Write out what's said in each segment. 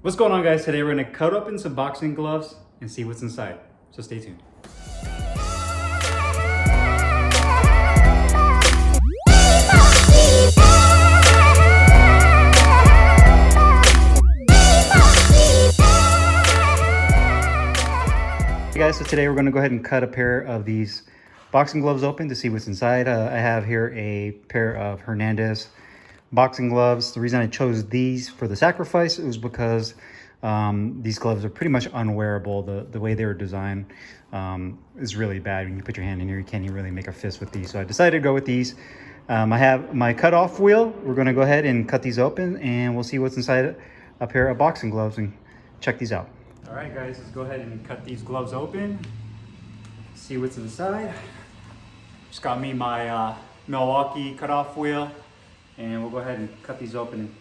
What's going on, guys? Today we're gonna cut open some boxing gloves and see what's inside. So stay tuned. Hey guys, so today we're gonna go ahead and cut a pair of these boxing gloves open to see what's inside. I have here a pair of Hernandez boxing gloves. The reason I chose these for the sacrifice was because these gloves are pretty much unwearable. The way they were designed is really bad. When you put your hand in here, you can't even really make a fist with these. So I decided to go with these. I have my cutoff wheel. We're gonna go ahead and cut these open and we'll see what's inside a pair of boxing gloves and check these out. All right, guys, let's go ahead and cut these gloves open. See what's inside. Just got me my Milwaukee cutoff wheel, and we'll go ahead and cut these open.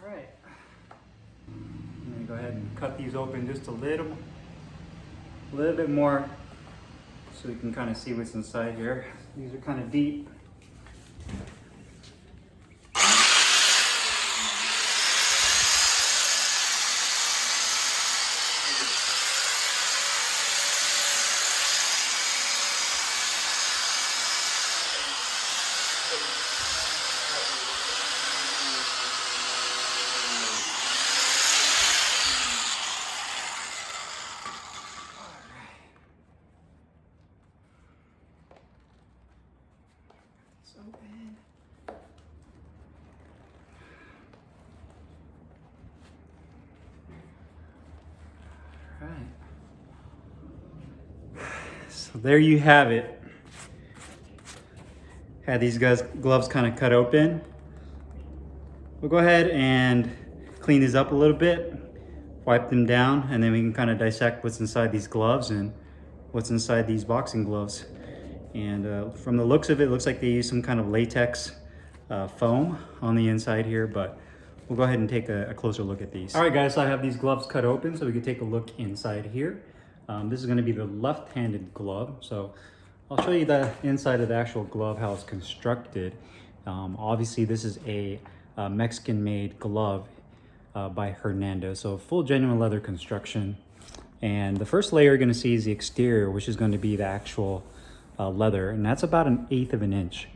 Alright, I'm going to go ahead and cut these open just a little bit more so we can kind of see what's inside here. These are kind of deep. Open. All right. So there you have it. Had these gloves kind of cut open. We'll go ahead and clean these up a little bit, wipe them down, and then we can kind of dissect what's inside these gloves and what's inside these boxing gloves. And from the looks of it, looks like they use some kind of latex foam on the inside here, but we'll go ahead and take a closer look at these. All right, guys, so I have these gloves cut open so we can take a look inside here. This is gonna be the left-handed glove. So I'll show you the inside of the actual glove, how it's constructed. Obviously, this is a Mexican-made glove by Hernandez, so full genuine leather construction. And the first layer you're gonna see is the exterior, which is going to be the actual leather, and that's about 1/8 of an inch.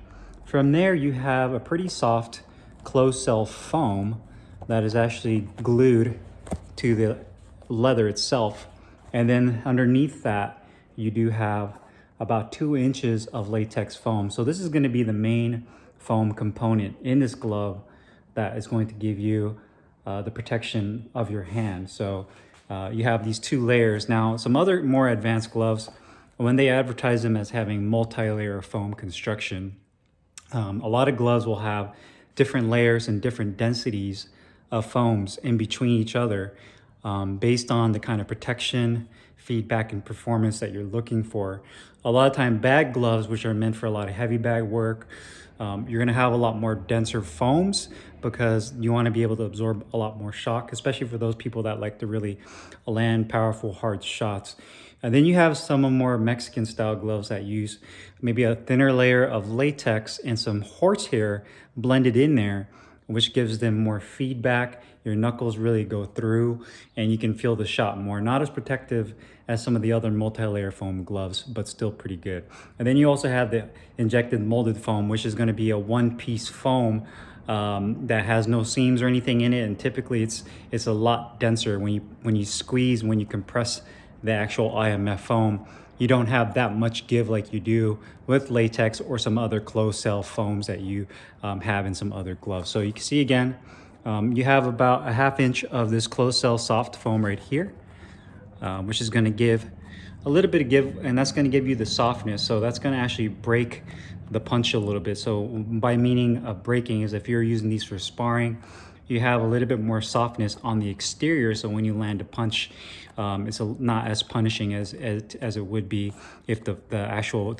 From there, you have a pretty soft closed cell foam that is actually glued to the leather itself. And then underneath that, you do have about 2 inches of latex foam. So this is going to be the main foam component in this glove that is going to give you the protection of your hand. So you have these 2 layers. Now, some other more advanced gloves, when they advertise them as having multi-layer foam construction, a lot of gloves will have different layers and different densities of foams in between each other based on the kind of protection, feedback, and performance that you're looking for. A lot of time, bag gloves, which are meant for a lot of heavy bag work, you're gonna have a lot more denser foams because you wanna be able to absorb a lot more shock, especially for those people that like to really land powerful, hard shots. And then you have some more Mexican style gloves that use maybe a thinner layer of latex and some horsehair blended in there, which gives them more feedback. Your knuckles really go through and you can feel the shot more. Not as protective as some of the other multi-layer foam gloves, but still pretty good. And then you also have the injected molded foam, which is going to be a one-piece foam that has no seams or anything in it. And typically it's a lot denser when you squeeze, when you compress the actual IMF foam. you don't have that much give like you do with latex or some other closed cell foams that you have in some other gloves. So you can see again, you have about a 1/2 inch of this closed cell soft foam right here, which is going to give a little bit of give, and that's going to give you the softness. So that's going to actually break the punch a little bit. So by meaning of breaking is if you're using these for sparring, you have a little bit more softness on the exterior. So when you land a punch, it's not as punishing as it would be if the actual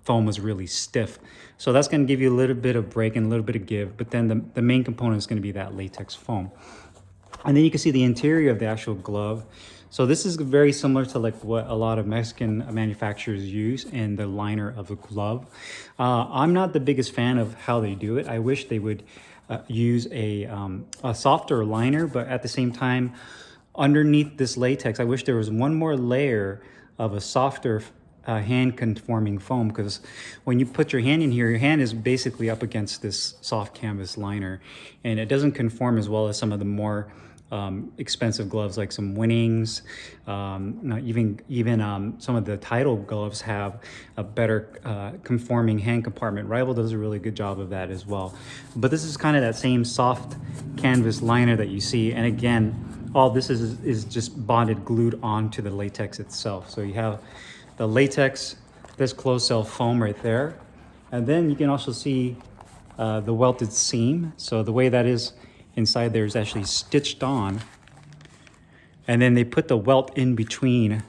foam was really stiff. So that's going to give you a little bit of break and a little bit of give. But then the main component is going to be that latex foam. And then you can see the interior of the actual glove. So this is very similar to like what a lot of Mexican manufacturers use in the liner of the glove. I'm not the biggest fan of how they do it. I wish they would use a softer liner, but at the same time, underneath this latex, I wish there was one more layer of a softer hand conforming foam, because when you put your hand in here, your hand is basically up against this soft canvas liner, and it doesn't conform as well as some of the more expensive gloves like some Winnings, even some of the Title gloves have a better conforming hand compartment. Rival does a really good job of that as well. But this is kind of that same soft canvas liner that you see. And again, all this is just bonded, glued onto the latex itself. So you have the latex, this closed cell foam right there. And then you can also see the welted seam. So the way that is inside there is actually stitched on, and then they put the welt in between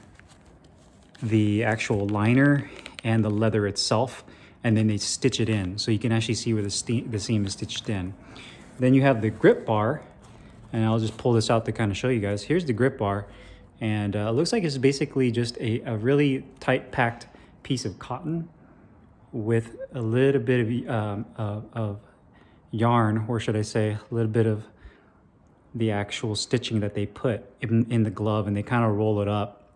the actual liner and the leather itself, and then they stitch it in, so you can actually see where the seam is stitched in. Then you have the grip bar, and I'll just pull this out to kind of show you guys. Here's the grip bar, and it looks like it's basically just a really tight packed piece of cotton with a little bit of yarn, or should I say a little bit of the actual stitching that they put in the glove, and they kind of roll it up.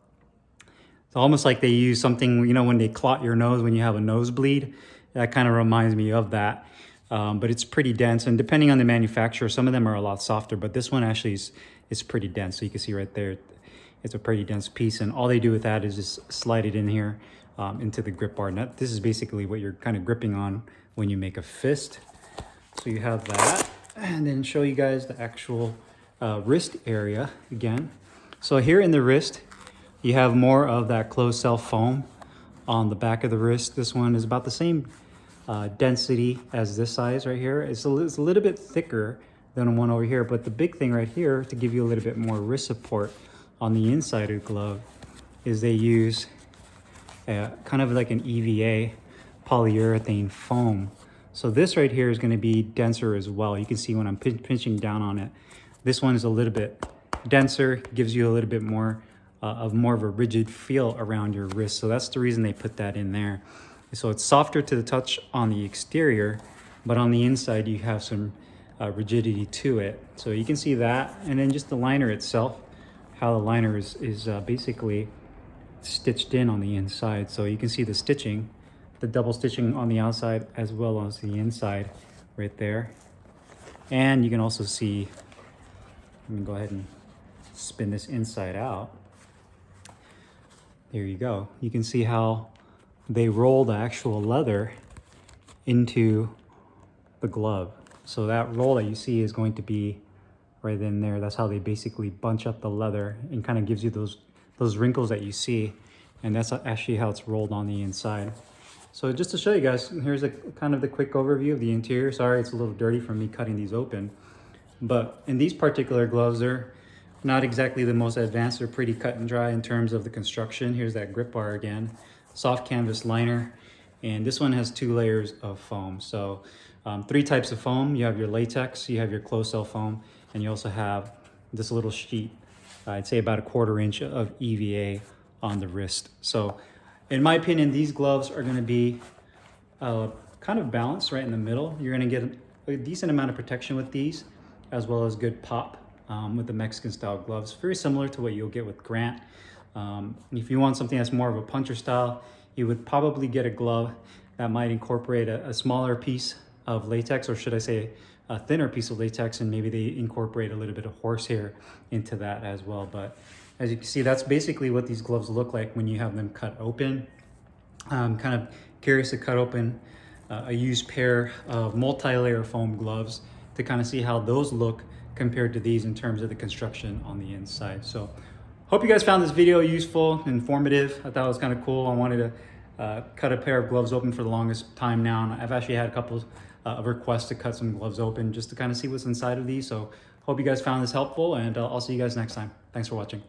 It's almost like they use something, you know, when they clot your nose when you have a nosebleed. That kind of reminds me of that. But it's pretty dense, and depending on the manufacturer, some of them are a lot softer, but this one actually is pretty dense. So you can see right there, it's a pretty dense piece, and all they do with that is just slide it in here into the grip bar. Now, this is basically what you're kind of gripping on when you make a fist. So you have that, and then show you guys the actual wrist area again. So here in the wrist, you have more of that closed cell foam on the back of the wrist. This one is about the same density as this size right here. It's a little bit thicker than one over here, but the big thing right here to give you a little bit more wrist support on the inside of the glove is they use kind of like an EVA polyurethane foam. So this right here is going to be denser as well. You can see when I'm pinching down on it, this one is a little bit denser, gives you a little bit more of a rigid feel around your wrist. So that's the reason they put that in there. So it's softer to the touch on the exterior, but on the inside you have some rigidity to it. So you can see that, and then just the liner itself, how the liner is basically stitched in on the inside. So you can see the stitching, the double stitching on the outside as well as the inside right there. And you can also see, let me go ahead and spin this inside out. There you go. You can see how they roll the actual leather into the glove. So that roll that you see is going to be right in there. That's how they basically bunch up the leather and kind of gives you those wrinkles that you see. And that's actually how it's rolled on the inside. So just to show you guys, here's a kind of the quick overview of the interior. Sorry, it's a little dirty from me cutting these open. But in these particular gloves, they're not exactly the most advanced. They're pretty cut and dry in terms of the construction. Here's that grip bar again, soft canvas liner. And this one has 2 layers of foam. So 3 types of foam. You have your latex, you have your closed cell foam, and you also have this little sheet, I'd say about a 1/4 inch of EVA on the wrist. So in my opinion, these gloves are going to be kind of balanced right in the middle. You're going to get a decent amount of protection with these, as well as good pop with the Mexican style gloves. Very similar to what you'll get with Grant. If you want something that's more of a puncher style, you would probably get a glove that might incorporate a smaller piece of latex, or should I say a thinner piece of latex, and maybe they incorporate a little bit of horsehair into that as well. But As you can see, that's basically what these gloves look like when you have them cut open. I'm kind of curious to cut open a used pair of multi-layer foam gloves to kind of see how those look compared to these in terms of the construction on the inside. So hope you guys found this video useful, informative. I thought it was kind of cool. I wanted to cut a pair of gloves open for the longest time now, and I've actually had a couple of requests to cut some gloves open just to kind of see what's inside of these. So hope you guys found this helpful, and I'll see you guys next time. Thanks for watching.